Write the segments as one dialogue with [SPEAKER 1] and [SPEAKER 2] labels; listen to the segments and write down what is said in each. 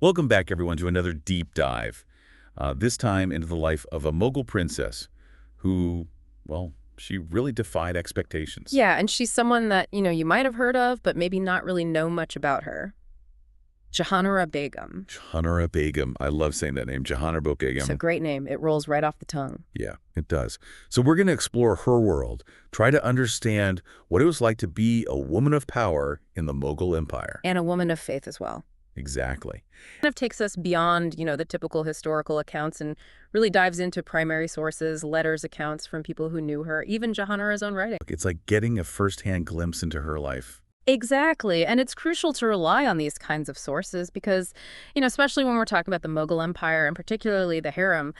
[SPEAKER 1] Welcome back, everyone, to another deep dive, this time into the life of a Mughal princess who, well, she really defied expectations.
[SPEAKER 2] Yeah, and she's someone that, you might have heard of, but maybe not really know much about her. Jahanara Begum.
[SPEAKER 1] Jahanara Begum. I love saying that name, Jahanara Begum.
[SPEAKER 2] It's a great name. It rolls right off the tongue.
[SPEAKER 1] Yeah, it does. So we're going to explore her world, try to understand what it was like to be a woman of power in the Mughal Empire.
[SPEAKER 2] And a woman of faith as well.
[SPEAKER 1] Exactly.
[SPEAKER 2] Kind of takes us beyond, the typical historical accounts and really dives into primary sources, letters, accounts from people who knew her, even Jahanara's own writing.
[SPEAKER 1] It's like getting a first-hand glimpse into her life.
[SPEAKER 2] Exactly. And it's crucial to rely on these kinds of sources because, especially when we're talking about the Mughal Empire and particularly the harem,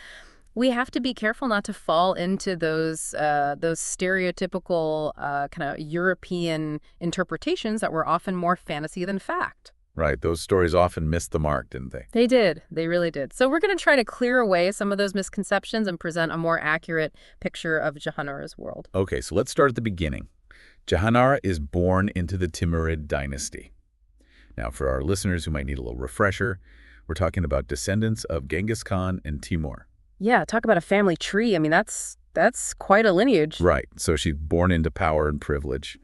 [SPEAKER 2] we have to be careful not to fall into those stereotypical kind of European interpretations that were often more fantasy than fact.
[SPEAKER 1] Right. Those stories often missed the mark, didn't they?
[SPEAKER 2] They did. They really did. So we're going to try to clear away some of those misconceptions and present a more accurate picture of Jahanara's world.
[SPEAKER 1] Okay, so let's start at the beginning. Jahanara is born into the Timurid dynasty. Now, for our listeners who might need a little refresher, we're talking about descendants of Genghis Khan and Timur.
[SPEAKER 2] Yeah, talk about a family tree. I mean, that's quite a lineage.
[SPEAKER 1] Right, so she's born into power and privilege.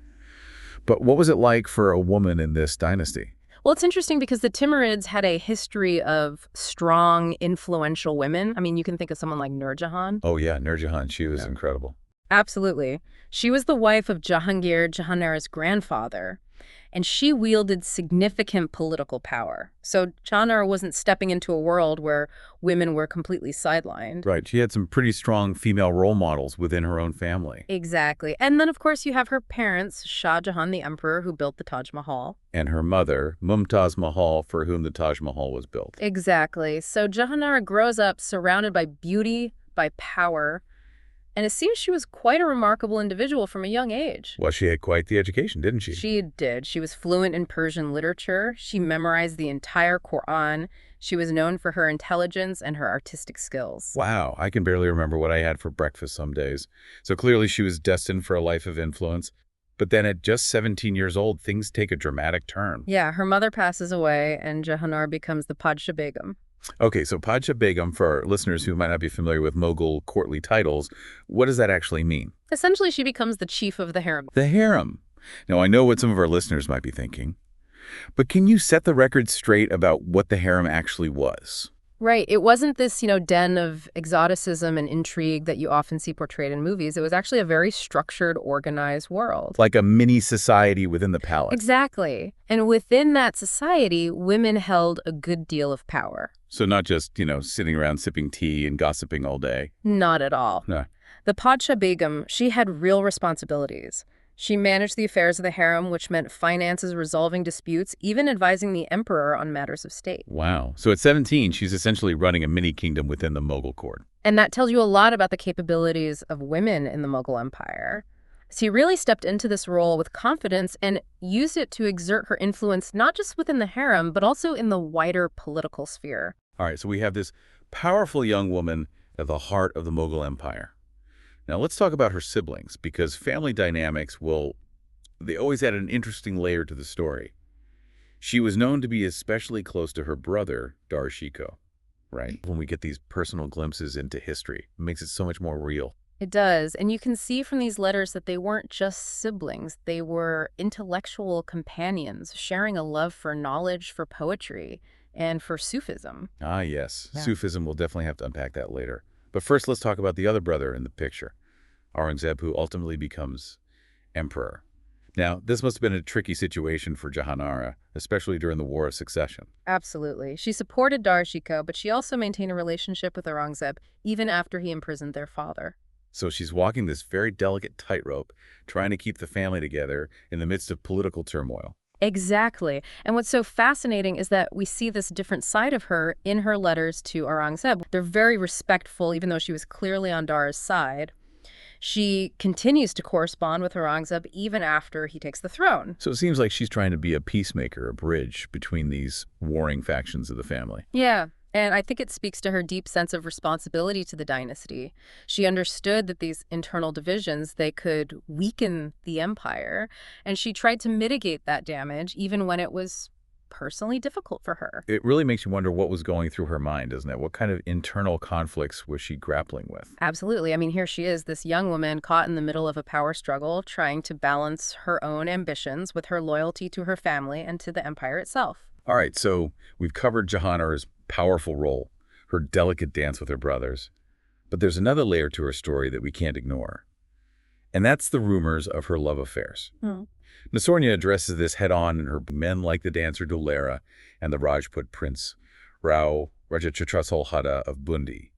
[SPEAKER 1] But what was it like for a woman in this dynasty?
[SPEAKER 2] Well, it's interesting because the Timurids had a history of strong, influential women. I mean, you can think of someone like Nur Jahan.
[SPEAKER 1] Oh, yeah, Nur Jahan. She was incredible.
[SPEAKER 2] Absolutely. She was the wife of Jahangir, Jahanara's grandfather, and she wielded significant political power. So Jahanara wasn't stepping into a world where women were completely sidelined.
[SPEAKER 1] Right. She had some pretty strong female role models within her own family.
[SPEAKER 2] Exactly. And then, of course, you have her parents, Shah Jahan, the emperor, who built the Taj Mahal.
[SPEAKER 1] And her mother, Mumtaj Mahal, for whom the Taj Mahal was built.
[SPEAKER 2] Exactly. So Jahanara grows up surrounded by beauty, by power, and it seems she was quite a remarkable individual from a young age.
[SPEAKER 1] Well, she had quite the education, didn't she?
[SPEAKER 2] She did. She was fluent in Persian literature. She memorized the entire Quran. She was known for her intelligence and her artistic skills.
[SPEAKER 1] Wow, I can barely remember what I had for breakfast some days. So clearly she was destined for a life of influence. But then at just 17 years old, things take a dramatic turn.
[SPEAKER 2] Yeah, her mother passes away and Jahanara becomes the Padshah Begum.
[SPEAKER 1] Okay, so Padshah Begum, for our listeners who might not be familiar with Mughal courtly titles, what does that actually mean?
[SPEAKER 2] Essentially, she becomes the chief of the harem.
[SPEAKER 1] The harem. Now, I know what some of our listeners might be thinking, but can you set the record straight about what the harem actually was?
[SPEAKER 2] Right. It wasn't this, den of exoticism and intrigue that you often see portrayed in movies. It was actually a very structured, organized world.
[SPEAKER 1] Like a mini society within the palace.
[SPEAKER 2] Exactly. And within that society, women held a good deal of power.
[SPEAKER 1] So not just, sitting around sipping tea and gossiping all day.
[SPEAKER 2] Not at all.
[SPEAKER 1] No.
[SPEAKER 2] The Padshah Begum, she had real responsibilities. She managed the affairs of the harem, which meant finances, resolving disputes, even advising the emperor on matters of state.
[SPEAKER 1] Wow. So at 17, she's essentially running a mini-kingdom within the Mughal court.
[SPEAKER 2] And that tells you a lot about the capabilities of women in the Mughal Empire. She really stepped into this role with confidence and used it to exert her influence not just within the harem, but also in the wider political sphere.
[SPEAKER 1] All right, so we have this powerful young woman at the heart of the Mughal Empire. Now, let's talk about her siblings, because family dynamics, they always add an interesting layer to the story. She was known to be especially close to her brother, Darshiko, right? When we get these personal glimpses into history, it makes it so much more real.
[SPEAKER 2] It does, and you can see from these letters that they weren't just siblings. They were intellectual companions, sharing a love for knowledge, for poetry, and for Sufism.
[SPEAKER 1] Ah, yes.
[SPEAKER 2] Yeah.
[SPEAKER 1] Sufism, we'll definitely have to unpack that later. But first, let's talk about the other brother in the picture, Aurangzeb, who ultimately becomes emperor. Now, this must have been a tricky situation for Jahanara, especially during the War of Succession.
[SPEAKER 2] Absolutely. She supported Darshiko, but she also maintained a relationship with Aurangzeb even after he imprisoned their father.
[SPEAKER 1] So she's walking this very delicate tightrope, trying to keep the family together in the midst of political turmoil.
[SPEAKER 2] Exactly. And what's so fascinating is that we see this different side of her in her letters to Aurangzeb. They're very respectful, even though she was clearly on Dara's side. She continues to correspond with Aurangzeb even after he takes the throne.
[SPEAKER 1] So it seems like she's trying to be a peacemaker, a bridge between these warring factions of the family.
[SPEAKER 2] Yeah. And I think it speaks to her deep sense of responsibility to the dynasty. She understood that these internal divisions, they could weaken the empire, and she tried to mitigate that damage even when it was personally difficult for her.
[SPEAKER 1] It really makes you wonder what was going through her mind, doesn't it? What kind of internal conflicts was she grappling with?
[SPEAKER 2] Absolutely. I mean, here she is, this young woman caught in the middle of a power struggle, trying to balance her own ambitions with her loyalty to her family and to the empire itself.
[SPEAKER 1] All right, so we've covered Jahanara's powerful role, her delicate dance with her brothers. But there's another layer to her story that we can't ignore. And that's the rumors of her love affairs.
[SPEAKER 2] Hmm.
[SPEAKER 1] Nasornia addresses this head-on in her Men Like the Dancer Dolera and the Rajput Prince Rao Rajachatrasolhada of Bundi.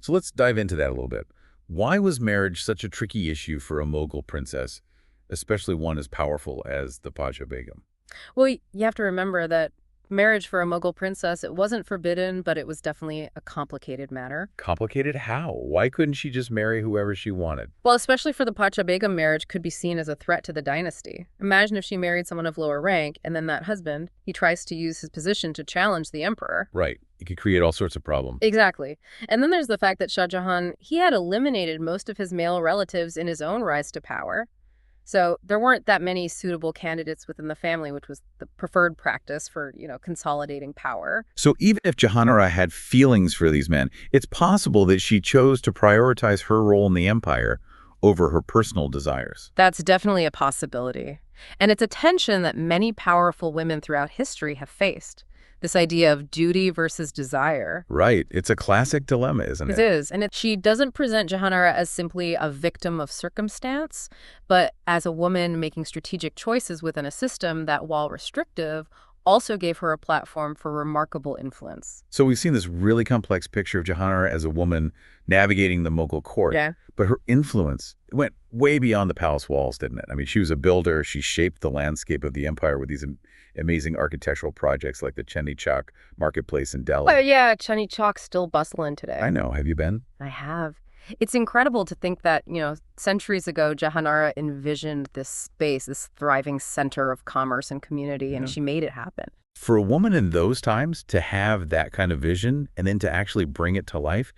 [SPEAKER 1] So let's dive into that a little bit. Why was marriage such a tricky issue for a Mughal princess, especially one as powerful as the Pacha Begum?
[SPEAKER 2] Well, you have to remember that marriage for a Mughal princess, it wasn't forbidden, but it was definitely a complicated matter.
[SPEAKER 1] Complicated how? Why couldn't she just marry whoever she wanted?
[SPEAKER 2] Well, especially for the Pacha Begum, marriage could be seen as a threat to the dynasty. Imagine if she married someone of lower rank, and then that husband, he tries to use his position to challenge the emperor.
[SPEAKER 1] Right. It could create all sorts of problems.
[SPEAKER 2] Exactly. And then there's the fact that Shah Jahan, he had eliminated most of his male relatives in his own rise to power. So there weren't that many suitable candidates within the family, which was the preferred practice for, consolidating power.
[SPEAKER 1] So even if Jahanara had feelings for these men, it's possible that she chose to prioritize her role in the empire over her personal desires.
[SPEAKER 2] That's definitely a possibility. And it's a tension that many powerful women throughout history have faced. This idea of duty versus desire.
[SPEAKER 1] Right. It's a classic dilemma, isn't it?
[SPEAKER 2] It is. And she doesn't present Jahanara as simply a victim of circumstance, but as a woman making strategic choices within a system that, while restrictive, also gave her a platform for remarkable influence.
[SPEAKER 1] So we've seen this really complex picture of Jahanara as a woman navigating the Mughal court.
[SPEAKER 2] Yeah.
[SPEAKER 1] But her influence went way beyond the palace walls, didn't it? I mean, she was a builder. She shaped the landscape of the empire with these amazing architectural projects like the Chandni Chowk marketplace in Delhi.
[SPEAKER 2] Oh, yeah, Chandni Chowk's still bustling today.
[SPEAKER 1] I know. Have you been?
[SPEAKER 2] I have. It's incredible to think that, centuries ago, Jahanara envisioned this space, this thriving center of commerce and community, and she made it happen.
[SPEAKER 1] For a woman in those times to have that kind of vision and then to actually bring it to life,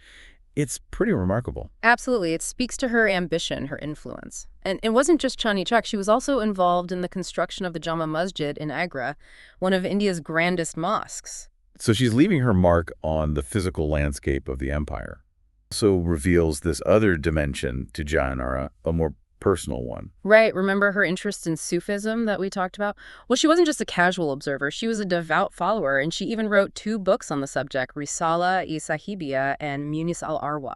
[SPEAKER 1] it's pretty remarkable.
[SPEAKER 2] Absolutely. It speaks to her ambition, her influence. And it wasn't just Chandni Chowk. She was also involved in the construction of the Jama Masjid in Agra, one of India's grandest mosques.
[SPEAKER 1] So she's leaving her mark on the physical landscape of the empire. Also reveals this other dimension to Jahanara, a more personal one.
[SPEAKER 2] Right. Remember her interest in Sufism that we talked about? Well, she wasn't just a casual observer. She was a devout follower, and she even wrote 2 books on the subject, Risala-e Sahibiyya and Munis al-Arwa.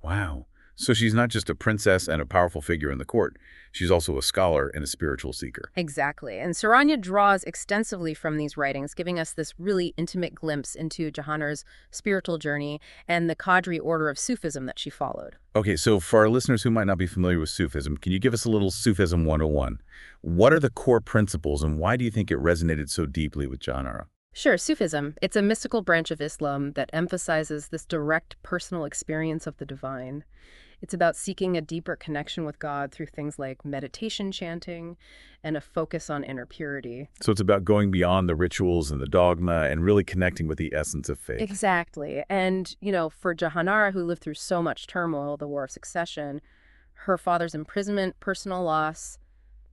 [SPEAKER 1] Wow. So she's not just a princess and a powerful figure in the court. She's also a scholar and a spiritual seeker.
[SPEAKER 2] Exactly. And Saranya draws extensively from these writings, giving us this really intimate glimpse into Jahanara's spiritual journey and the Qadri order of Sufism that she followed.
[SPEAKER 1] Okay, so for our listeners who might not be familiar with Sufism, can you give us a little Sufism 101? What are the core principles and why do you think it resonated so deeply with Jahanara?
[SPEAKER 2] Sure, Sufism. It's a mystical branch of Islam that emphasizes this direct personal experience of the divine. It's about seeking a deeper connection with God through things like meditation, chanting, and a focus on inner purity.
[SPEAKER 1] So it's about going beyond the rituals and the dogma and really connecting with the essence of faith.
[SPEAKER 2] Exactly. And, for Jahanara, who lived through so much turmoil, the War of Succession, her father's imprisonment, personal loss,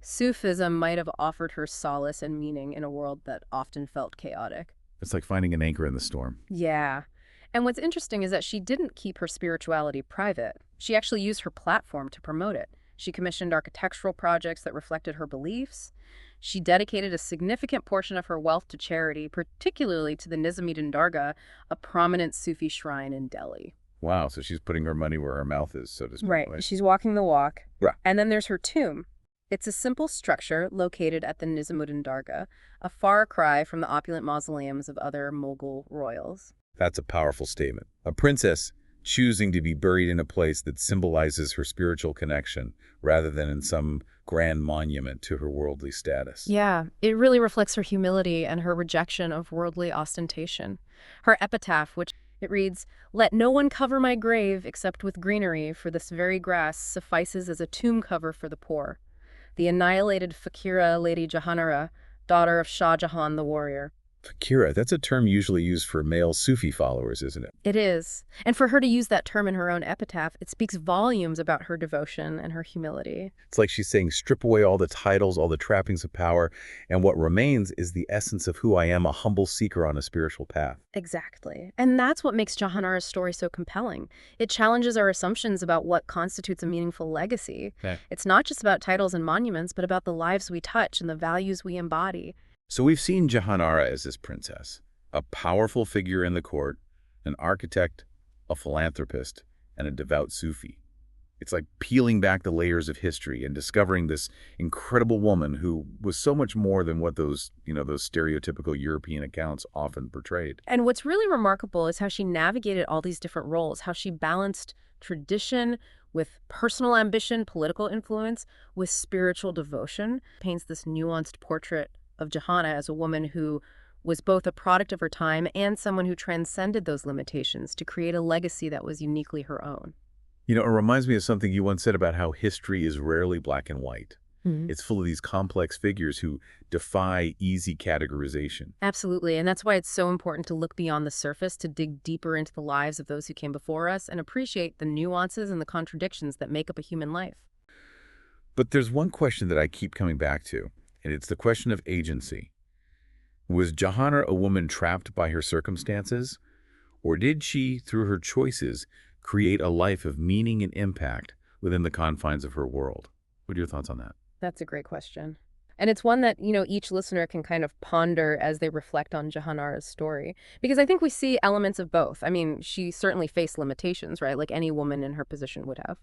[SPEAKER 2] Sufism might have offered her solace and meaning in a world that often felt chaotic.
[SPEAKER 1] It's like finding an anchor in the storm.
[SPEAKER 2] Yeah. And what's interesting is that she didn't keep her spirituality private. She actually used her platform to promote it. She commissioned architectural projects that reflected her beliefs. She dedicated a significant portion of her wealth to charity, particularly to the Nizamuddin Dargah, a prominent Sufi shrine in Delhi.
[SPEAKER 1] Wow, so she's putting her money where her mouth is, so to speak.
[SPEAKER 2] Right. She's walking the walk.
[SPEAKER 1] Right.
[SPEAKER 2] And then there's her tomb. It's a simple structure located at the Nizamuddin Dargah, a far cry from the opulent mausoleums of other Mughal royals.
[SPEAKER 1] That's a powerful statement. A princess choosing to be buried in a place that symbolizes her spiritual connection rather than in some grand monument to her worldly status.
[SPEAKER 2] Yeah, it really reflects her humility and her rejection of worldly ostentation. Her epitaph, which it reads, "Let no one cover my grave except with greenery, for this very grass suffices as a tomb cover for the poor. The annihilated Fakira Lady Jahanara, daughter of Shah Jahan the warrior."
[SPEAKER 1] Fakira, that's a term usually used for male Sufi followers, isn't it?
[SPEAKER 2] It is. And for her to use that term in her own epitaph, it speaks volumes about her devotion and her humility.
[SPEAKER 1] It's like she's saying, strip away all the titles, all the trappings of power, and what remains is the essence of who I am, a humble seeker on a spiritual path.
[SPEAKER 2] Exactly. And that's what makes Jahanara's story so compelling. It challenges our assumptions about what constitutes a meaningful legacy.
[SPEAKER 1] Okay.
[SPEAKER 2] It's not just about titles and monuments, but about the lives we touch and the values we embody.
[SPEAKER 1] So we've seen Jahanara as this princess, a powerful figure in the court, an architect, a philanthropist, and a devout Sufi. It's like peeling back the layers of history and discovering this incredible woman who was so much more than what those stereotypical European accounts often portrayed.
[SPEAKER 2] And what's really remarkable is how she navigated all these different roles, how she balanced tradition with personal ambition, political influence, with spiritual devotion, paints this nuanced portrait of Jahanna as a woman who was both a product of her time and someone who transcended those limitations to create a legacy that was uniquely her own.
[SPEAKER 1] It reminds me of something you once said about how history is rarely black and white. It's full of these complex figures who defy easy categorization.
[SPEAKER 2] Absolutely, and that's why it's so important to look beyond the surface, to dig deeper into the lives of those who came before us and appreciate the nuances and the contradictions that make up a human life.
[SPEAKER 1] But there's one question that I keep coming back to, and it's the question of agency. Was Jahanna a woman trapped by her circumstances? Or did she, through her choices, create a life of meaning and impact within the confines of her world? What are your thoughts on that?
[SPEAKER 2] That's a great question. And it's one that, each listener can kind of ponder as they reflect on Jahanara's story. Because I think we see elements of both. I mean, she certainly faced limitations, right? Like any woman in her position would have.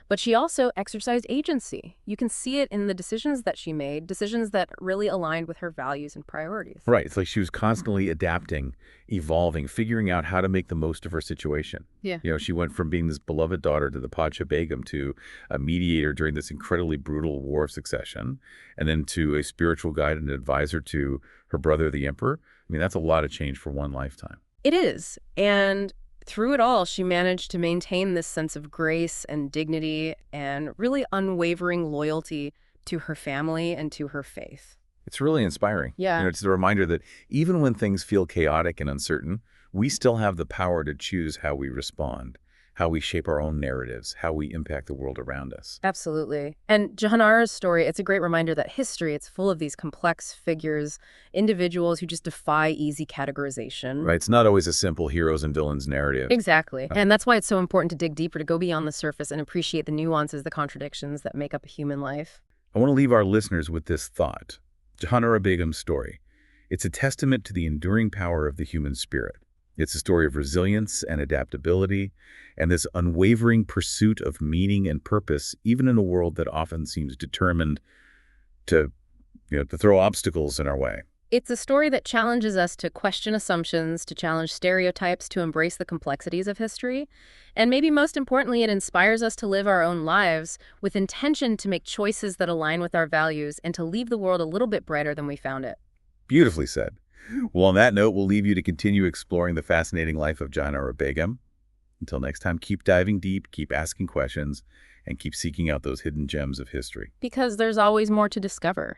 [SPEAKER 2] But she also exercised agency. You can see it in the decisions that she made, decisions that really aligned with her values and priorities.
[SPEAKER 1] Right. It's like she was constantly adapting, evolving, figuring out how to make the most of her situation.
[SPEAKER 2] Yeah.
[SPEAKER 1] She went from being this beloved daughter to the Pacha Begum to a mediator during this incredibly brutal war of succession, and then to a spiritual guide and advisor to her brother, the emperor. I mean, that's a lot of change for one lifetime.
[SPEAKER 2] It is. And through it all, she managed to maintain this sense of grace and dignity and really unwavering loyalty to her family and to her faith.
[SPEAKER 1] It's really inspiring.
[SPEAKER 2] Yeah.
[SPEAKER 1] It's the reminder that even when things feel chaotic and uncertain, we still have the power to choose how we respond, how we shape our own narratives, how we impact the world around us.
[SPEAKER 2] Absolutely. And Jahanara's story, it's a great reminder that history, it's full of these complex figures, individuals who just defy easy categorization.
[SPEAKER 1] Right. It's not always a simple heroes and villains narrative.
[SPEAKER 2] Exactly. And that's why it's so important to dig deeper, to go beyond the surface and appreciate the nuances, the contradictions that make up a human life.
[SPEAKER 1] I want to leave our listeners with this thought. Jahanara Begum's story. It's a testament to the enduring power of the human spirit. It's a story of resilience and adaptability, and this unwavering pursuit of meaning and purpose, even in a world that often seems determined to throw obstacles in our way.
[SPEAKER 2] It's a story that challenges us to question assumptions, to challenge stereotypes, to embrace the complexities of history. And maybe most importantly, it inspires us to live our own lives with intention to make choices that align with our values and to leave the world a little bit brighter than we found it.
[SPEAKER 1] Beautifully said. Well, on that note, we'll leave you to continue exploring the fascinating life of Jahanara Begum. Until next time, keep diving deep, keep asking questions, and keep seeking out those hidden gems of history.
[SPEAKER 2] Because there's always more to discover.